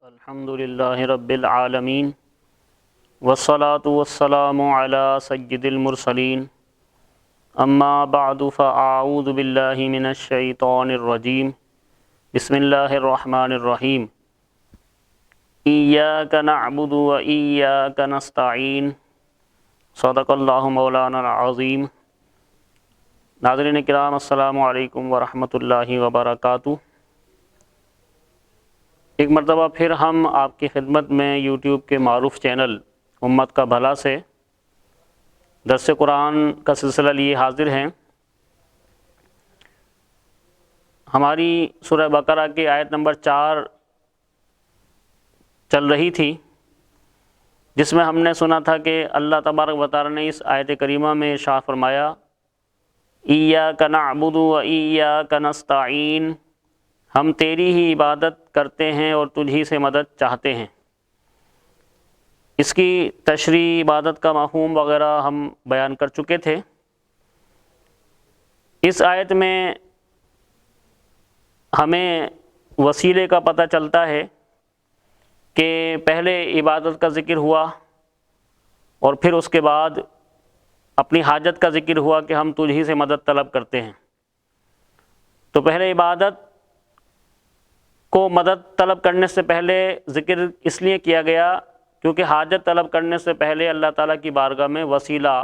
الحمد للہ رب العالمین والصلاة والسلام علی سید المرسلین اما بعد فاعوذ باللہ من الشیطان الرجیم بسم اللہ الرحمن الرحیم ایاک نعبد و ایاک نستعین صدق اللہ مولانا العظیم۔ ناظرین کرام السلام علیکم ورحمۃ اللہ وبرکاتہ۔ ایک مرتبہ پھر ہم آپ کی خدمت میں یوٹیوب کے معروف چینل امت کا بھلا سے درس قرآن کا سلسلہ لیے حاضر ہیں۔ ہماری سورہ بقرہ کی آیت نمبر 4 چل رہی تھی، جس میں ہم نے سنا تھا کہ اللہ تبارک و تعالی نے اس آیت کریمہ میں ارشاد فرمایا ایاک نعبد و ایاک نستعین، ہم تیری ہی عبادت کرتے ہیں اور تجھ ہی سے مدد چاہتے ہیں۔ اس کی تشریح، عبادت کا مفہوم وغیرہ ہم بیان کر چکے تھے۔ اس آیت میں ہمیں وسیلے کا پتہ چلتا ہے کہ پہلے عبادت کا ذکر ہوا اور پھر اس کے بعد اپنی حاجت کا ذکر ہوا کہ ہم تجھ ہی سے مدد طلب کرتے ہیں۔ تو پہلے عبادت کو مدد طلب کرنے سے پہلے ذکر اس لیے کیا گیا کیونکہ حاجت طلب کرنے سے پہلے اللہ تعالیٰ کی بارگاہ میں وسیلہ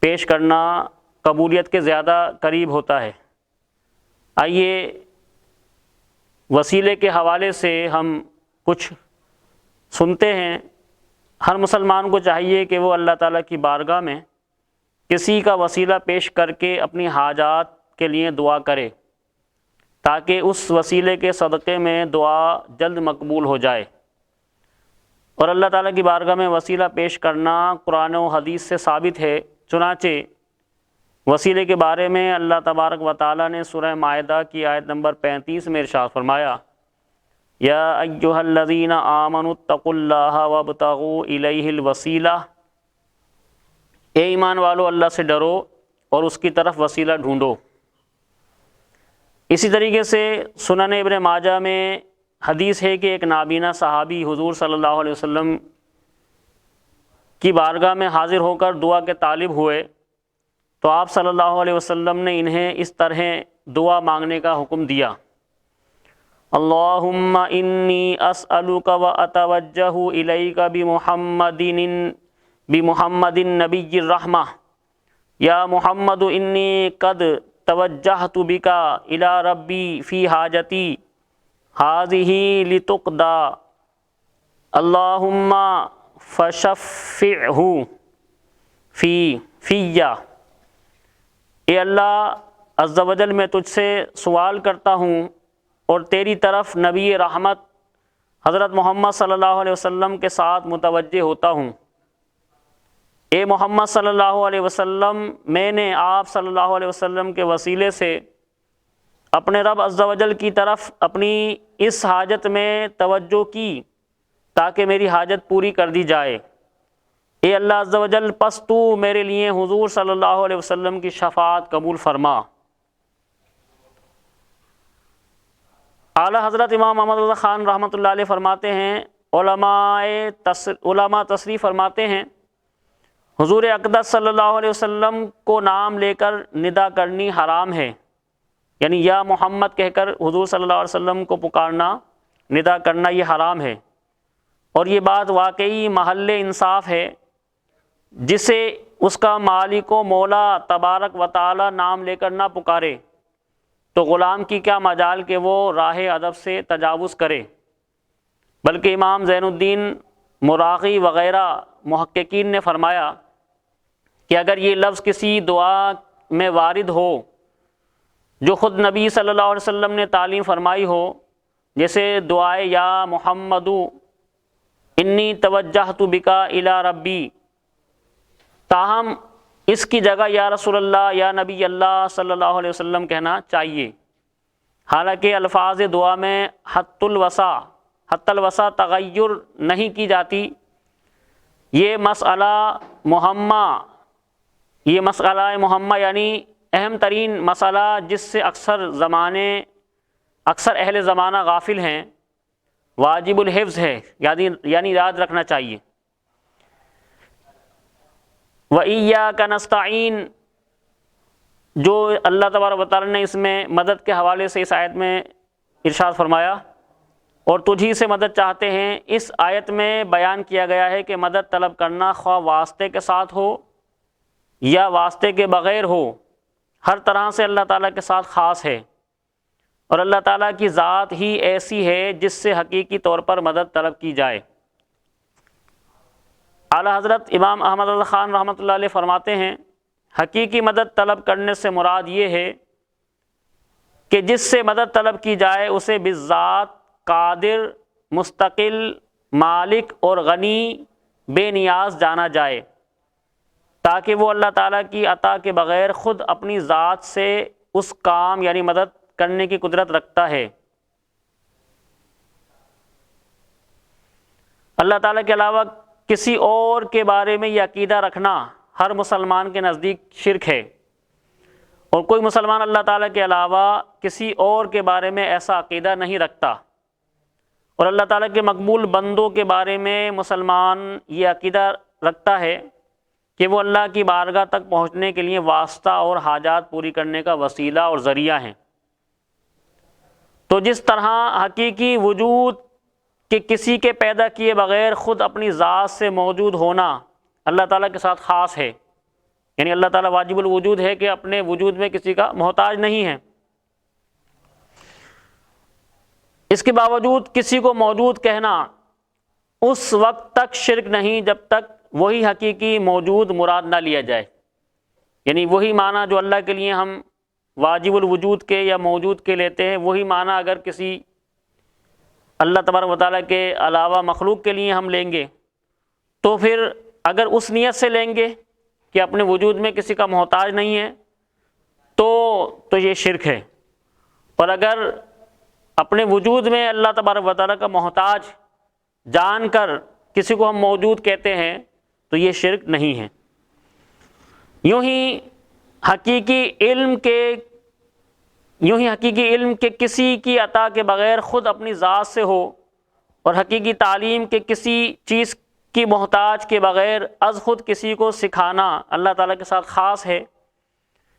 پیش کرنا قبولیت کے زیادہ قریب ہوتا ہے۔ آئیے وسیلے کے حوالے سے ہم کچھ سنتے ہیں۔ ہر مسلمان کو چاہیے کہ وہ اللہ تعالیٰ کی بارگاہ میں کسی کا وسیلہ پیش کر کے اپنی حاجات کے لیے دعا کرے تاکہ اس وسیلے کے صدقے میں دعا جلد مقبول ہو جائے۔ اور اللہ تعالیٰ کی بارگاہ میں وسیلہ پیش کرنا قرآن و حدیث سے ثابت ہے۔ چنانچہ وسیلے کے بارے میں اللہ تبارک و تعالیٰ نے سورہ مائدہ کی آیت نمبر 35 میں ارشاد فرمایا یا ایھا الذین آمنوا اتقوا اللہ وابتغوا الیہ الوسیلہ، اے ایمان والو اللہ سے ڈرو اور اس کی طرف وسیلہ ڈھونڈو۔ اسی طریقے سے سنن ابن ماجہ میں حدیث ہے کہ ایک نابینا صحابی حضور صلی اللہ علیہ وسلم کی بارگاہ میں حاضر ہو کر دعا کے طالب ہوئے تو آپ صلی اللہ علیہ وسلم نے انہیں اس طرح دعا مانگنے کا حکم دیا اللہم انی اسألک و اتوجہ الیک بمحمد نبی الرحمہ یا محمد انی قد توجہت بک الی ربی فی حاجتی ہذہ لتقضی اللہم فشفعہ فی۔ اے اللہ عز و جل، میں تجھ سے سوال کرتا ہوں اور تیری طرف نبی رحمت حضرت محمد صلی اللہ علیہ وسلم کے ساتھ متوجہ ہوتا ہوں۔ اے محمد صلی اللہ علیہ وسلم، میں نے آپ صلی اللہ علیہ وسلم کے وسیلے سے اپنے رب عز و جل کی طرف اپنی اس حاجت میں توجہ کی تاکہ میری حاجت پوری کر دی جائے۔ اے اللہ عز و جل، پس تو میرے لیے حضور صلی اللہ علیہ وسلم کی شفاعت قبول فرما۔ اعلیٰ حضرت امام محمد رضا خان رحمۃ اللہ علیہ فرماتے ہیں، علماء تصریح فرماتے ہیں حضور اقدس صلی اللہ علیہ وسلم کو نام لے کر ندا کرنی حرام ہے، یعنی یا محمد کہہ کر حضور صلی اللہ علیہ وسلم کو پکارنا، ندا کرنا یہ حرام ہے۔ اور یہ بات واقعی محل انصاف ہے، جسے اس کا مالک و مولا تبارک و تعالی نام لے کر نہ پکارے تو غلام کی کیا مجال کہ وہ راہ ادب سے تجاوز کرے۔ بلکہ امام زین الدین مراغی وغیرہ محققین نے فرمایا کہ اگر یہ لفظ کسی دعا میں وارد ہو جو خود نبی صلی اللہ علیہ وسلم نے تعلیم فرمائی ہو، جیسے دعائے یا محمد انی توجہت بک الی ربی، تاہم اس کی جگہ یا رسول اللہ یا نبی اللہ صلی اللہ علیہ وسلم کہنا چاہیے۔ حالانکہ الفاظ دعا میں حت الوسع تغیر نہیں کی جاتی۔ یہ مسئلہ مہمہ یعنی اہم ترین مسئلہ جس سے اکثر اہل زمانہ غافل ہیں، واجب الحفظ ہے، یعنی یاد رکھنا چاہیے۔ وَإِيَّاكَ نَسْتَعِينُ، جو اللہ تبارک و تعالیٰ نے اس میں مدد کے حوالے سے اس آیت میں ارشاد فرمایا، اور تجھی سے مدد چاہتے ہیں، اس آیت میں بیان کیا گیا ہے کہ مدد طلب کرنا خواہ واسطے کے ساتھ ہو یا واسطے کے بغیر ہو، ہر طرح سے اللہ تعالیٰ کے ساتھ خاص ہے، اور اللہ تعالیٰ کی ذات ہی ایسی ہے جس سے حقیقی طور پر مدد طلب کی جائے۔ اعلیٰ حضرت امام احمد رضا خان رحمۃ اللہ علیہ فرماتے ہیں، حقیقی مدد طلب کرنے سے مراد یہ ہے کہ جس سے مدد طلب کی جائے اسے بالذات قادر، مستقل، مالک اور غنی، بے نیاز جانا جائے، تاکہ وہ اللہ تعالیٰ کی عطا کے بغیر خود اپنی ذات سے اس کام یعنی مدد کرنے کی قدرت رکھتا ہے۔ اللہ تعالیٰ کے علاوہ کسی اور کے بارے میں یہ عقیدہ رکھنا ہر مسلمان کے نزدیک شرک ہے، اور کوئی مسلمان اللہ تعالیٰ کے علاوہ کسی اور کے بارے میں ایسا عقیدہ نہیں رکھتا، اور اللہ تعالیٰ کے مقبول بندوں کے بارے میں مسلمان یہ عقیدہ رکھتا ہے کہ وہ اللہ کی بارگاہ تک پہنچنے کے لیے واسطہ اور حاجات پوری کرنے کا وسیلہ اور ذریعہ ہیں۔ تو جس طرح حقیقی وجود کہ کسی کے پیدا کیے بغیر خود اپنی ذات سے موجود ہونا اللہ تعالیٰ کے ساتھ خاص ہے، یعنی اللہ تعالیٰ واجب الوجود ہے کہ اپنے وجود میں کسی کا محتاج نہیں ہے، اس کے باوجود کسی کو موجود کہنا اس وقت تک شرک نہیں جب تک وہی حقیقی موجود مراد نہ لیا جائے، یعنی وہی معنی جو اللہ کے لیے ہم واجب الوجود کے یا موجود کے لیتے ہیں، وہی معنی اگر کسی اللہ تبارک و تعالیٰ کے علاوہ مخلوق کے لیے ہم لیں گے تو پھر اگر اس نیت سے لیں گے کہ اپنے وجود میں کسی کا محتاج نہیں ہے تو یہ شرک ہے، اور اگر اپنے وجود میں اللہ تبارک و تعالیٰ کا محتاج جان کر کسی کو ہم موجود کہتے ہیں تو یہ شرک نہیں ہے۔ یوں ہی حقیقی علم کے کسی کی عطا کے بغیر خود اپنی ذات سے ہو، اور حقیقی تعلیم کے کسی چیز کی محتاج کے بغیر از خود کسی کو سکھانا اللہ تعالیٰ کے ساتھ خاص ہے،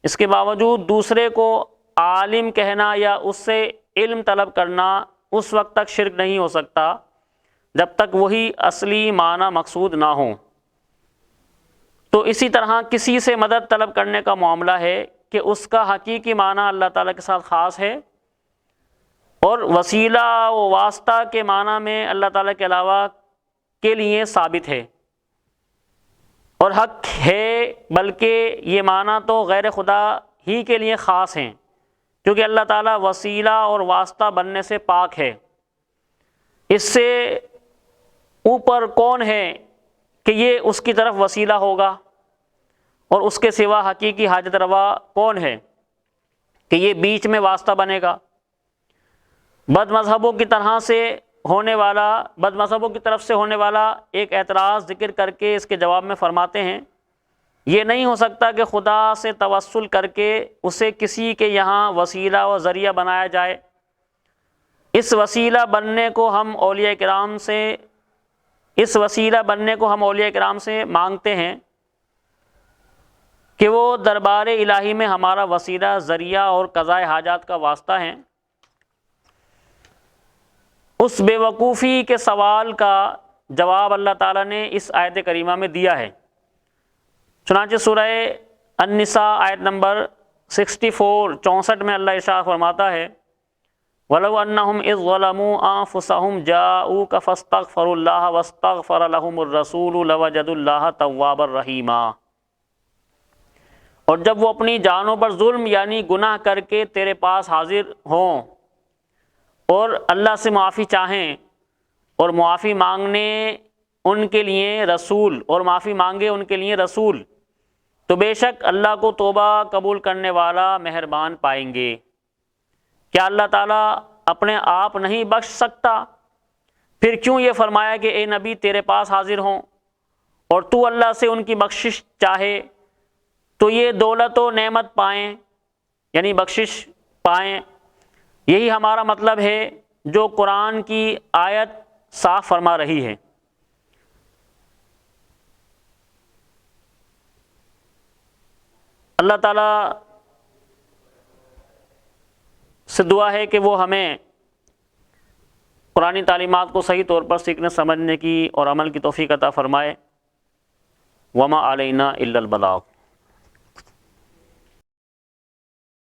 اس کے باوجود دوسرے کو عالم کہنا یا اس سے علم طلب کرنا اس وقت تک شرک نہیں ہو سکتا جب تک وہی اصلی معنی مقصود نہ ہو۔ تو اسی طرح کسی سے مدد طلب کرنے کا معاملہ ہے کہ اس کا حقیقی معنی اللہ تعالیٰ کے ساتھ خاص ہے، اور وسیلہ و واسطہ کے معنی میں اللہ تعالیٰ کے علاوہ کے لیے ثابت ہے اور حق ہے، بلکہ یہ معنی تو غیر خدا ہی کے لیے خاص ہیں، کیونکہ اللہ تعالیٰ وسیلہ اور واسطہ بننے سے پاک ہے۔ اس سے اوپر کون ہے کہ یہ اس کی طرف وسیلہ ہوگا، اور اس کے سوا حقیقی حاجت روا کون ہے کہ یہ بیچ میں واسطہ بنے گا۔ بد مذہبوں کی طرف سے ہونے والا ایک اعتراض ذکر کر کے اس کے جواب میں فرماتے ہیں، یہ نہیں ہو سکتا کہ خدا سے توسل کر کے اسے کسی کے یہاں وسیلہ و ذریعہ بنایا جائے۔ اس وسیلہ بننے کو ہم اولیاء کرام سے مانگتے ہیں کہ وہ دربار الہی میں ہمارا وسیلہ، ذریعہ اور قضاء حاجات کا واسطہ ہیں۔ اس بے وقوفی کے سوال کا جواب اللہ تعالیٰ نے اس آیت کریمہ میں دیا ہے۔ چنانچہ سورہ النساء آیت نمبر 64 میں اللہ ارشاد فرماتا ہے، وَلَوْ أَنَّهُمْ إِذ ظَلَمُوا أَنفُسَهُمْ جَاءُوكَ فَاسْتَغْفَرُوا اللَّهَ وَاسْتَغْفَرَ لَهُمُ الرَّسُولُ لَوَجَدُوا اللَّهَ تَوَّابًا رَحِيمًا۔ اور جب وہ اپنی جانوں پر ظلم یعنی گناہ کر کے تیرے پاس حاضر ہوں اور اللہ سے معافی چاہیں اور معافی مانگنے ان کے لیے رسول تو بے شک اللہ کو توبہ قبول کرنے والا مہربان پائیں گے۔ کیا اللہ تعالیٰ اپنے آپ نہیں بخش سکتا؟ پھر کیوں یہ فرمایا کہ اے نبی تیرے پاس حاضر ہوں اور تو اللہ سے ان کی بخشش چاہے تو یہ دولت و نعمت پائیں، یعنی بخشش پائیں۔ یہی ہمارا مطلب ہے جو قرآن کی آیت صاف فرما رہی ہے۔ اللہ تعالیٰ سے دعا ہے کہ وہ ہمیں قرآنی تعلیمات کو صحیح طور پر سیکھنے سمجھنے کی اور عمل کی توفیق عطا فرمائے۔ وما علینا الا البلاغ۔